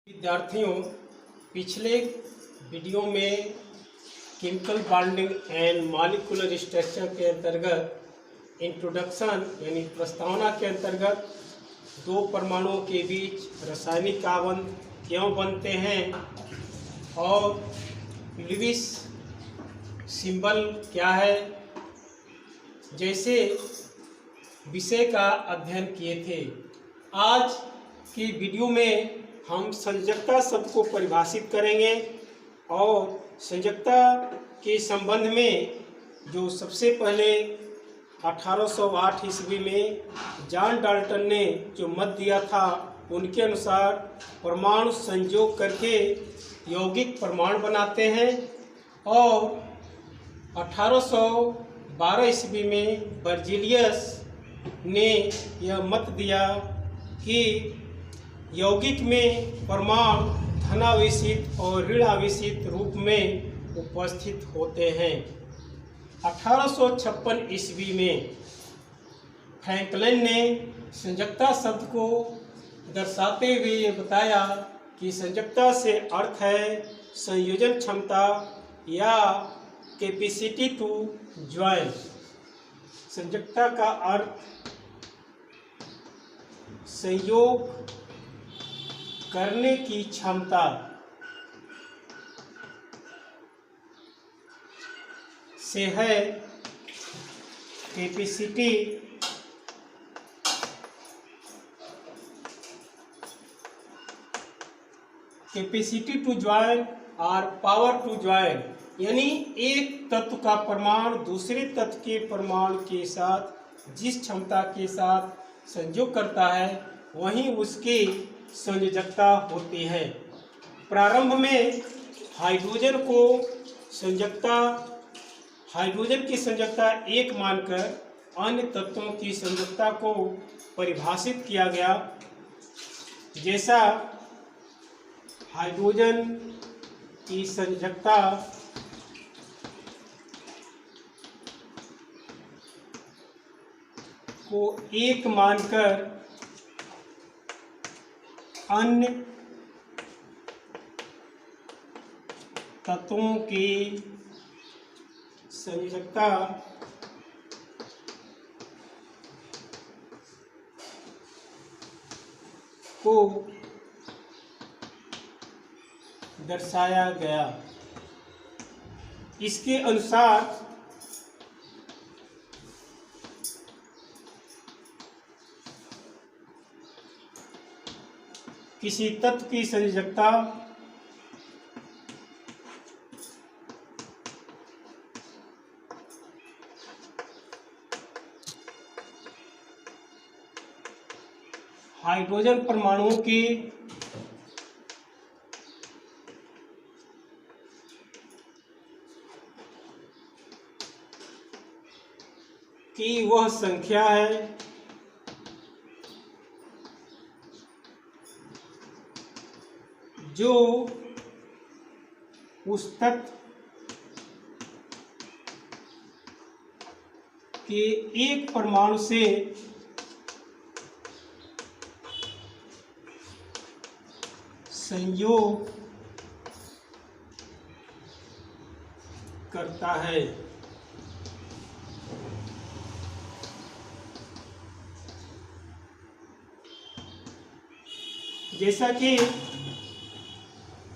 विद्यार्थियों, पिछले वीडियो में chemical bonding and molecular structure के अंतर्गत इंट्रोडक्शन यानी प्रस्तावना के अंतर्गत दो परमाणुओं के बीच रासायनिक आबंध क्यों बनते हैं और लुईस सिंबल क्या है जैसे विषय का अध्ययन किए थे। आज की वीडियो में हम संयोजकता शब्द को परिभाषित करेंगे और संयोजकता के संबंध में जो सबसे पहले 1808 ईस्वी में जॉन डाल्टन ने जो मत दिया था उनके अनुसार परमाणु संयोग करके यौगिक परमाणु बनाते हैं और 1812 ईस्वी में बर्जीलियस ने यह मत दिया कि यौगिक में परमाणु धनावेशित और ऋणावेशित रूप में उपस्थित होते हैं। 1856 ईस्वी में फ्रैंकलिन ने संयोजकता शब्द को दर्शाते हुए ये बताया कि संयोजकता से अर्थ है संयोजन क्षमता या कैपेसिटी टू ज्वाइन। संयोजकता का अर्थ संयोग करने की क्षमता से है। कैपेसिटी टू ज्वाइन और पावर टू ज्वाइन यानी एक तत्व का परमाणु दूसरे तत्व के परमाणु के साथ जिस क्षमता के साथ संयोग करता है वहीं उसकी संयोजकता होती है। प्रारंभ में हाइड्रोजन की संयोजकता एक मानकर अन्य तत्वों की संयोजकता को परिभाषित किया गया। जैसा हाइड्रोजन की संयोजकता को एक मानकर अन्य तत्वों की संयोजकता को दर्शाया गया। इसके अनुसार किसी तत्व की संयोजकता हाइड्रोजन परमाणुओं की वह संख्या है जो उस तत्व के एक परमाणु से संयोग करता है। जैसा कि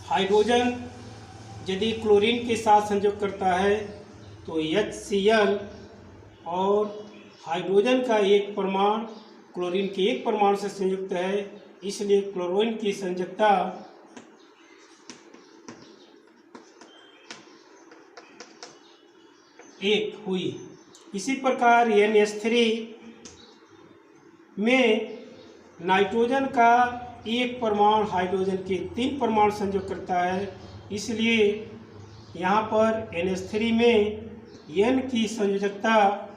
हाइड्रोजन यदि क्लोरीन के साथ संयोग करता है तो HCl और हाइड्रोजन का एक परमाणु क्लोरीन के एक परमाणु से संयुक्त है, इसलिए क्लोरीन की संयोजकता एक हुई। इसी प्रकार NH3 में नाइट्रोजन का एक परमाणु हाइड्रोजन के 3 परमाणु संयोग करता है, इसलिए यहाँ पर NH3 में N की संयोजकता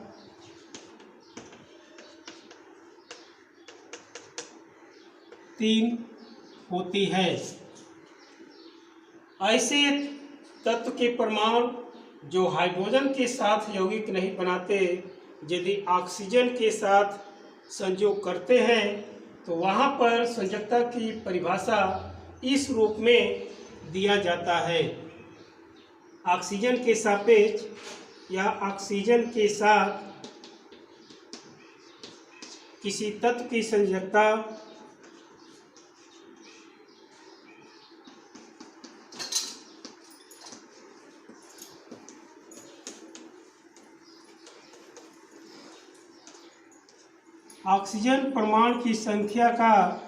तीन होती है। ऐसे तत्व के परमाणु जो हाइड्रोजन के साथ यौगिक नहीं बनाते, यदि ऑक्सीजन के साथ संयोग करते हैं तो वहाँ पर संयोजकता की परिभाषा इस रूप में दिया जाता है। ऑक्सीजन के सापेक्ष या ऑक्सीजन के साथ किसी तत्व की संयोजकता ऑक्सीजन परमाणु की संख्या का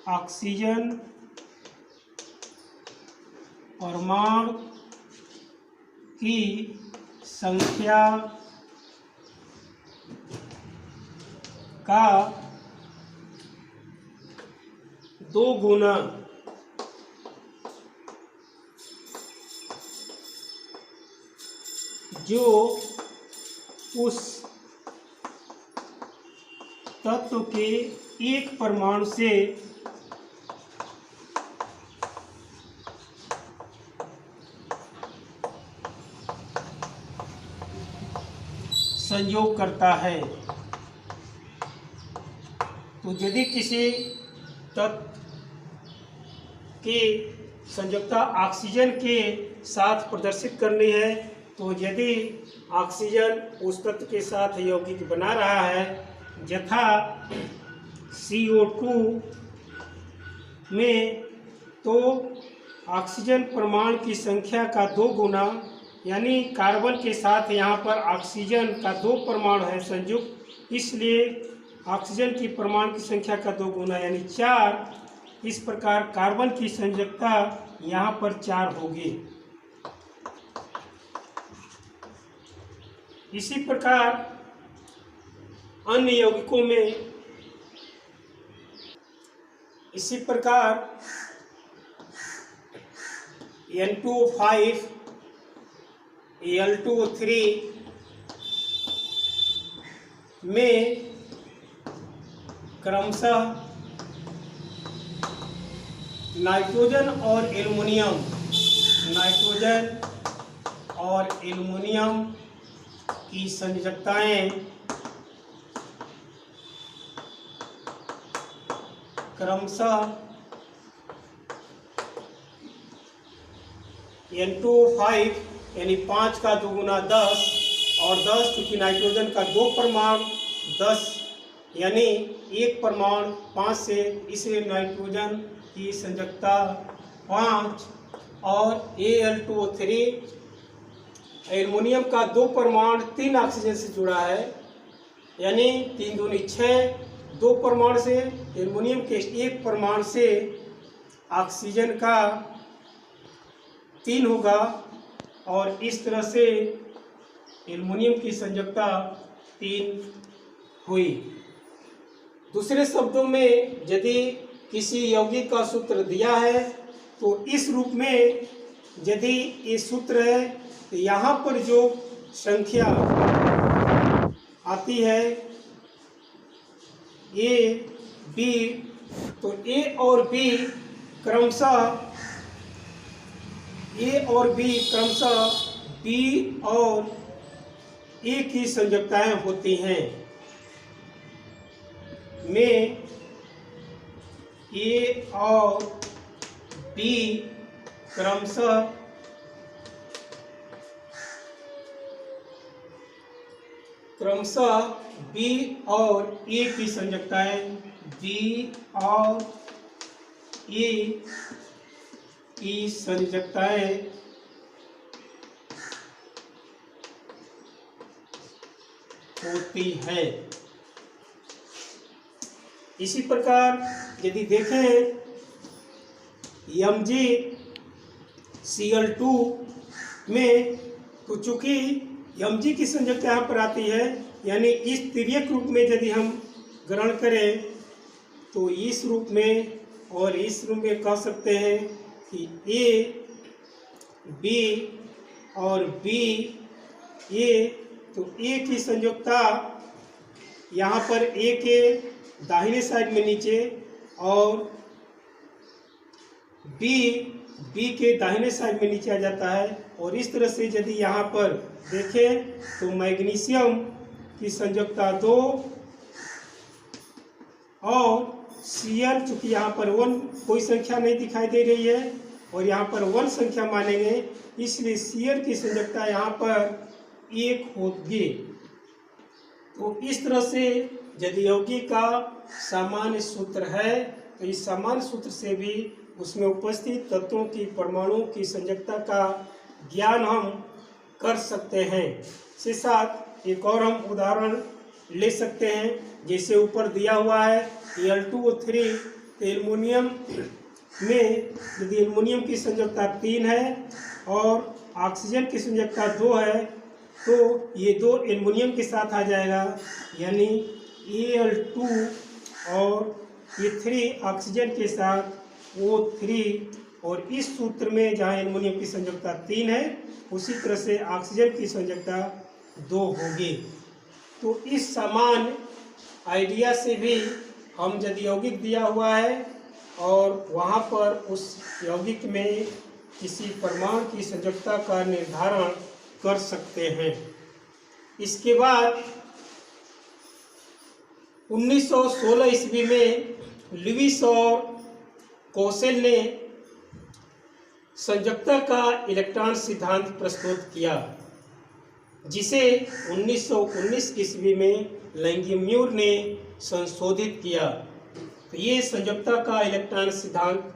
ऑक्सीजन परमाणु की संख्या का 2 गुना जो उस तत्व के एक परमाणु से संयोग करता है। तो यदि किसी तत्व की संयोजकता ऑक्सीजन के साथ प्रदर्शित करनी है, तो यदि ऑक्सीजन उस तत्व के साथ यौगिक बना रहा है, यथा CO2 में, तो ऑक्सीजन परमाणु की संख्या का 2 गुना, यानी कार्बन के साथ यहाँ पर ऑक्सीजन का 2 परमाणु है संयुक्त, इसलिए ऑक्सीजन की परमाणु की संख्या का 2 गुना यानी 4। इस प्रकार कार्बन की संयोजकता यहाँ पर 4 होगी। इसी प्रकार अन्य यौगिकों में इसी प्रकार N2O5 Al2O3 में क्रमशः नाइट्रोजन और एल्युमिनियम की संयोजकताएं क्रमशः N2O5 यानी 5 का 2 गुना 10 और 10, चूँकि नाइट्रोजन का 2 परमाणु 10 यानी 1 परमाणु 5 से, इसलिए नाइट्रोजन की संयोजकता 5। और Al2O3 एल्युमिनियम का 2 परमाणु 3 ऑक्सीजन से जुड़ा है, यानी 3 दूनी 6, 2 परमाणु से, एल्युमिनियम के 1 परमाणु से ऑक्सीजन का 3 होगा, और इस तरह से एल्युमिनियम की संयोजकता 3 हुई। दूसरे शब्दों में यदि किसी यौगिक का सूत्र दिया है, तो इस रूप में यदि ये सूत्र है, तो यहाँ पर जो संख्या आती है A, B, तो A और B क्रमशः B और A की संयोजकताएं होती हैं। में A और B क्रमशः B और A की संयोजकताएं B और A की संयोजकताएं होती है। इसी प्रकार यदि देखें MgCl2 में, तो चूंकि Mg की संयोजकता यहाँ पर आती है, यानी इस तिर्यक रूप में यदि हम ग्रहण करें, तो इस रूप में और इस रूप में कह सकते हैं कि A, B और B, A, तो A की संयोजकता यहाँ पर A के दाहिने साइड में नीचे और B के दाहिने साइड में नीचे आ जाता है। और इस तरह से यदि यहाँ पर देखें तो मैग्नीशियम की संयोजकता 2 और Cl, चूंकि यहाँ पर 1 कोई संख्या नहीं दिखाई दे रही है और यहाँ पर 1 संख्या मानेंगे, इसलिए Cl की संयोजकता यहाँ पर 1 होगी। तो इस तरह से यदि यौगिक का सामान्य सूत्र है तो इस सामान्य सूत्र से भी उसमें उपस्थित तत्वों की परमाणुओं की संयोजकता का ज्ञान हम कर सकते हैं। इसके साथ एक और हम उदाहरण ले सकते हैं, जैसे ऊपर दिया हुआ है Al2O3। तो एल्युमिनियम में यदि एल्युमिनियम की संयोजकता 3 है और ऑक्सीजन की संयोजकता 2 है, तो ये 2 एल्युमिनियम के साथ आ जाएगा, यानी Al2 और ये 3 ऑक्सीजन के साथ O3। और इस सूत्र में जहाँ एल्युमिनियम की संयोजकता 3 है, उसी तरह से ऑक्सीजन की संयोजकता 2 होगी। तो इस समान आइडिया से भी हम यदि यौगिक दिया हुआ है और वहाँ पर उस यौगिक में किसी परमाणु की संयोजकता का निर्धारण कर सकते हैं। इसके बाद 1916 ईस्वी में लुईस और कोसेल ने संयोजकता का इलेक्ट्रॉन सिद्धांत प्रस्तुत किया, जिसे 1919 ईस्वी में लैंगम्यूर ने संशोधित किया। तो ये संयोजकता का इलेक्ट्रॉन सिद्धांत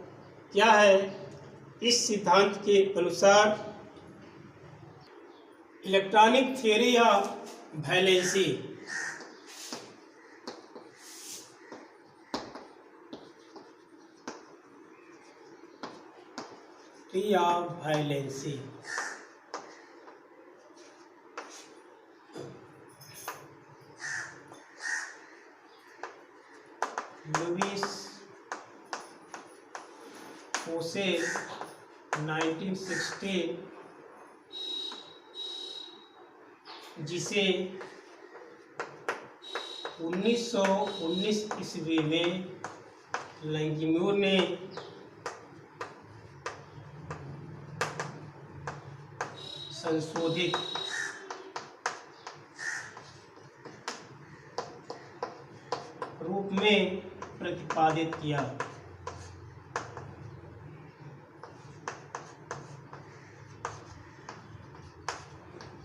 क्या है? इस सिद्धांत के अनुसार electronic theory of valency Lewis Kossel 1916, जिसे 1919 ईस्वी में लैंगम्यूर ने संशोधित रूप में प्रतिपादित किया।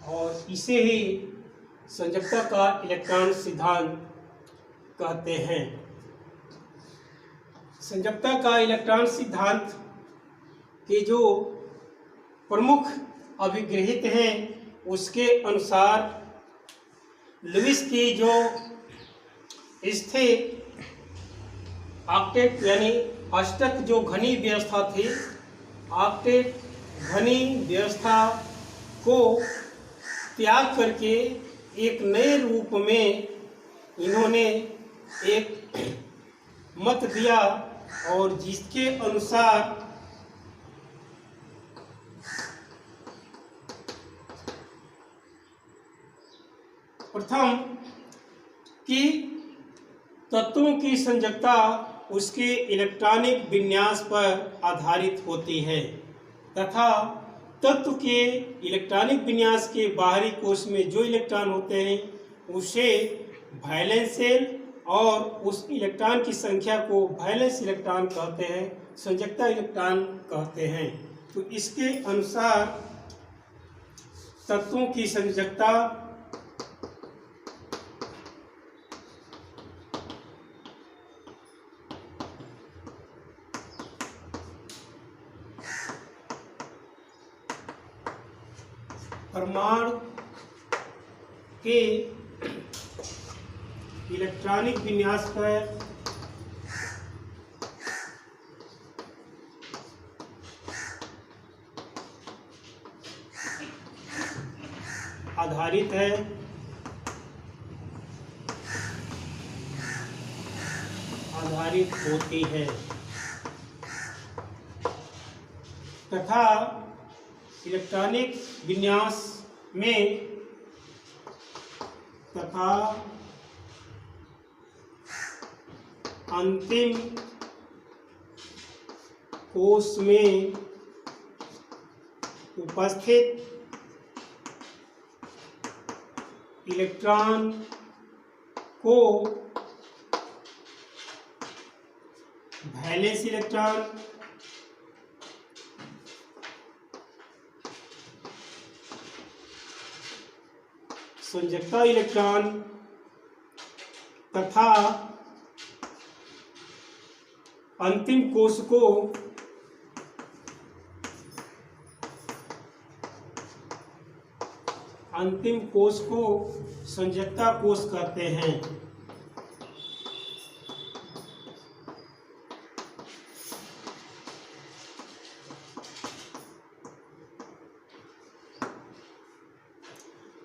और इसे ही संयोजकता का इलेक्ट्रॉन सिद्धांत कहते हैं। संयोजकता का इलेक्ट्रॉन सिद्धांत के जो प्रमुख अभिग्रहित हैं, उसके अनुसार लुईस की जो स्थिर ऑक्टेट यानी अष्टक जो घनी व्यवस्था थी, ऑक्टेट घनी व्यवस्था को त्याग करके एक नए रूप में इन्होंने एक मत दिया, और जिसके अनुसार प्रथम कि तत्वों की संयोजकता उसके इलेक्ट्रॉनिक विन्यास पर आधारित होती है तथा तत्व के इलेक्ट्रॉनिक विन्यास के बाहरी कोश में जो इलेक्ट्रॉन होते हैं उसे वैलेंस शेल और उस इलेक्ट्रॉन की संख्या को वैलेंस इलेक्ट्रॉन कहते हैं, संयोजकता इलेक्ट्रॉन कहते हैं। तो इसके अनुसार तत्वों की संयोजकता परमाणु के इलेक्ट्रॉनिक विन्यास पर आधारित है आधारित होती है तथा इलेक्ट्रॉनिक विन्यास में तथा अंतिम कोश में उपस्थित इलेक्ट्रॉन को वैलेंस इलेक्ट्रॉन, संयोजकता इलेक्ट्रॉन तथा अंतिम कोश को संयोजकता कोश कहते हैं।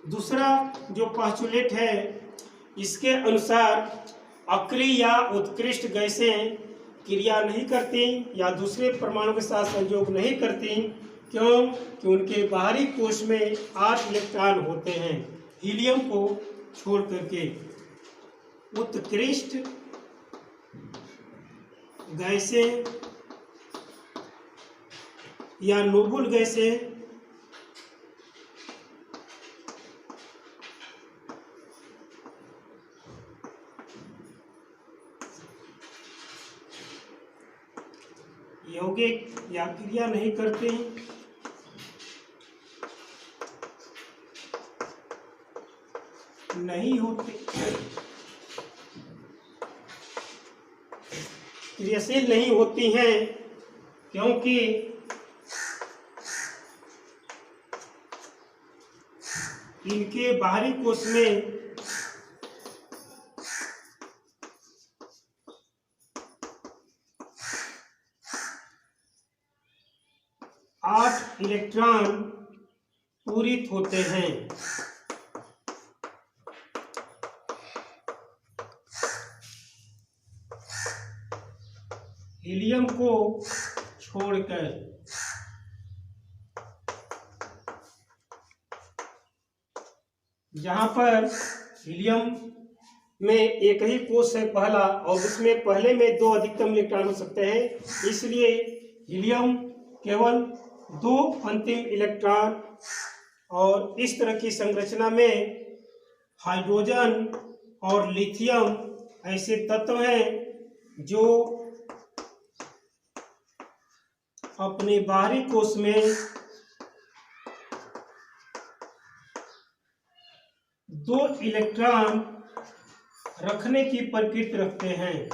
दूसरा जो पोस्टुलेट है, इसके अनुसार अक्रिय या उत्कृष्ट गैसें क्रिया नहीं करती या दूसरे परमाणु के साथ संयोग नहीं करती, क्यों कि उनके बाहरी कोश में 8 इलेक्ट्रॉन होते हैं हीलियम को छोड़ करके। उत्कृष्ट गैसें या नोबल गैसें यौगिक या क्रिया नहीं करते, नहीं होते, क्रियाशील नहीं होती हैं, क्योंकि इनके बाहरी कोश में 8 इलेक्ट्रॉन पूरित होते हैं। हीलियम को छोड़कर। जहां पर हीलियम में एक ही कोश है पहला, और उसमें पहले में 2 अधिकतम इलेक्ट्रॉन हो सकते हैं, इसलिए हीलियम केवल 2 अंतिम इलेक्ट्रॉन। और इस तरह की संरचना में हाइड्रोजन और लिथियम ऐसे तत्व हैं जो अपने बाहरी कोश में 2 इलेक्ट्रॉन रखने की प्रकृति रखते हैं।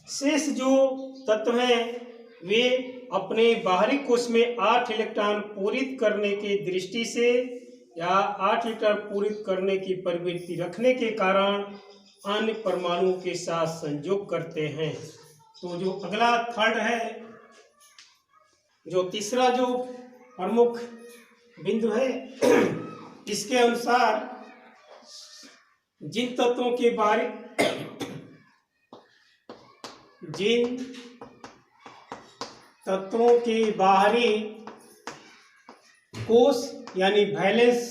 शेष जो तत्व हैं वे अपने बाहरी कोश में 8 इलेक्ट्रॉन पूरित करने की दृष्टि से या 8 इलेक्ट्रॉन पूरित करने की प्रवृत्ति रखने के कारण अन्य परमाणुओं के साथ संयोग करते हैं। तो जो अगला थर्ड है, जो तीसरा जो प्रमुख बिंदु है, इसके अनुसार जिन तत्वों के बारे जिन तत्वों के बाहरी कोश यानी वैलेंस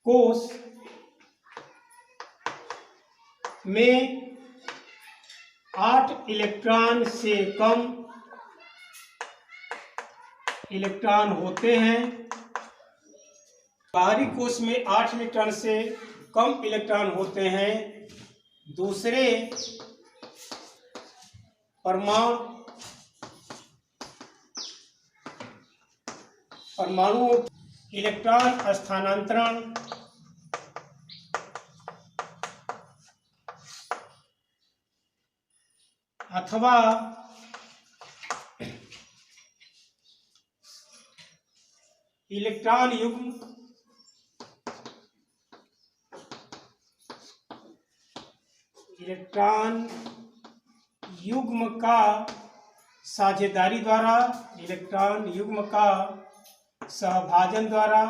कोश में 8 इलेक्ट्रॉन से कम इलेक्ट्रॉन होते हैं, बाहरी कोश में 8 इलेक्ट्रॉन से कम इलेक्ट्रॉन होते हैं, दूसरे परमाणु इलेक्ट्रॉन स्थानांतरण अथवा इलेक्ट्रॉन युग्म का साझेदारी द्वारा, इलेक्ट्रॉन युग्म का सहभाजन द्वारा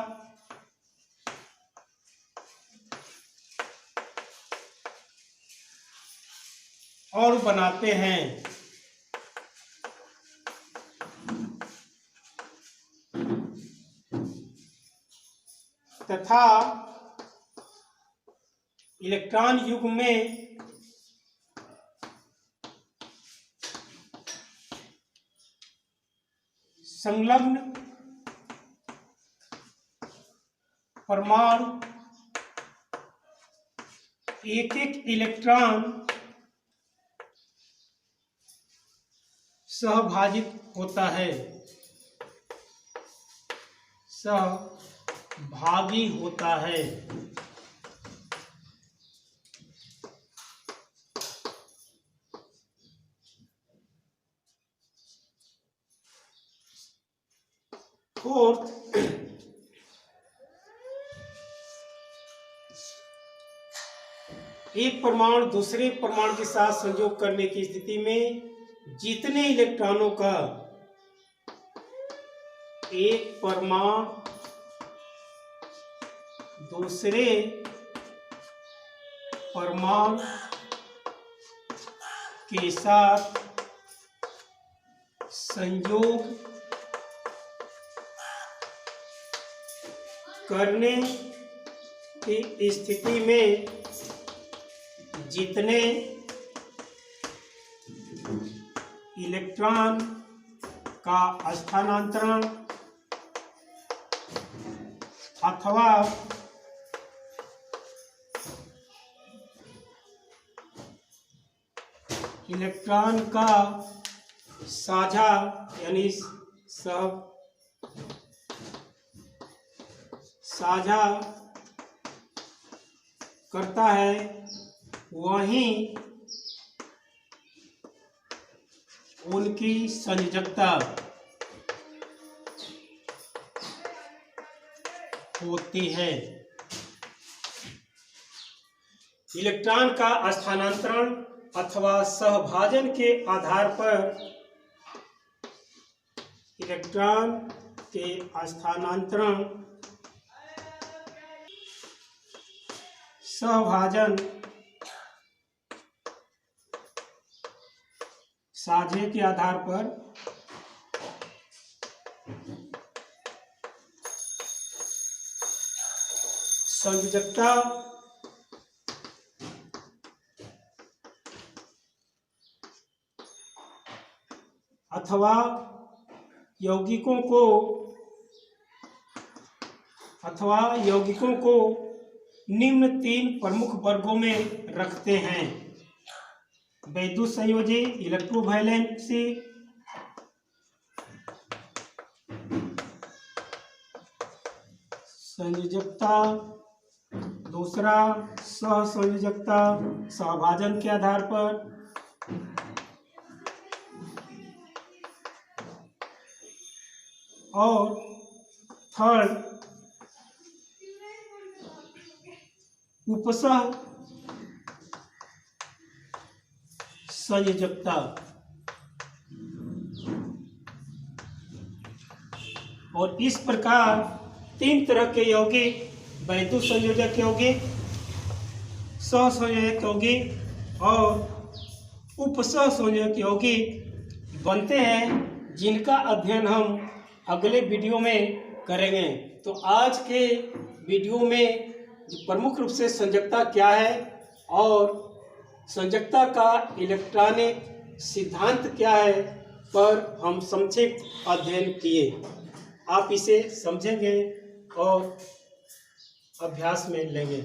और बनाते हैं। तथा इलेक्ट्रॉन युग्म में संलग्न परमाणु एक एक इलेक्ट्रॉन सहभाजित होता है, सहभागी होता है। फोर्थ, एक परमाणु दूसरे परमाणु के साथ संयोग करने की स्थिति में जितने इलेक्ट्रॉनों का एक परमाणु दूसरे परमाणु के साथ संयोग करने की स्थिति में जितने इलेक्ट्रॉन का स्थानांतरण अथवा इलेक्ट्रॉन का साझा यानी साझा करता है, वहीं उनकी संयोजकता होती है। इलेक्ट्रॉन का स्थानांतरण अथवा सहभाजन के आधार पर इलेक्ट्रॉन के स्थानांतरण सहभाजन साझे के आधार पर संयोजकता अथवा यौगिकों को निम्न तीन प्रमुख वर्गों में रखते हैं: वैद्युत संयोजी, इलेक्ट्रोवैलेंसी, संयोजकता। दूसरा सहसंयोजकता सहभाजन के आधार पर। और थर्ड उपसह संयोजकता। और इस प्रकार तीन तरह के यौगिक वैद्युत संयोजक यौगिक, सहसंयोजक यौगिक और उपसह संयोजक यौगिक बनते हैं, जिनका अध्ययन हम अगले वीडियो में करेंगे। तो आज के वीडियो में प्रमुख रूप से संयोजकता क्या है और संयोजकता का इलेक्ट्रॉनिक सिद्धांत क्या है पर हम संक्षिप्त अध्ययन किए। आप इसे समझेंगे और अभ्यास में लेंगे।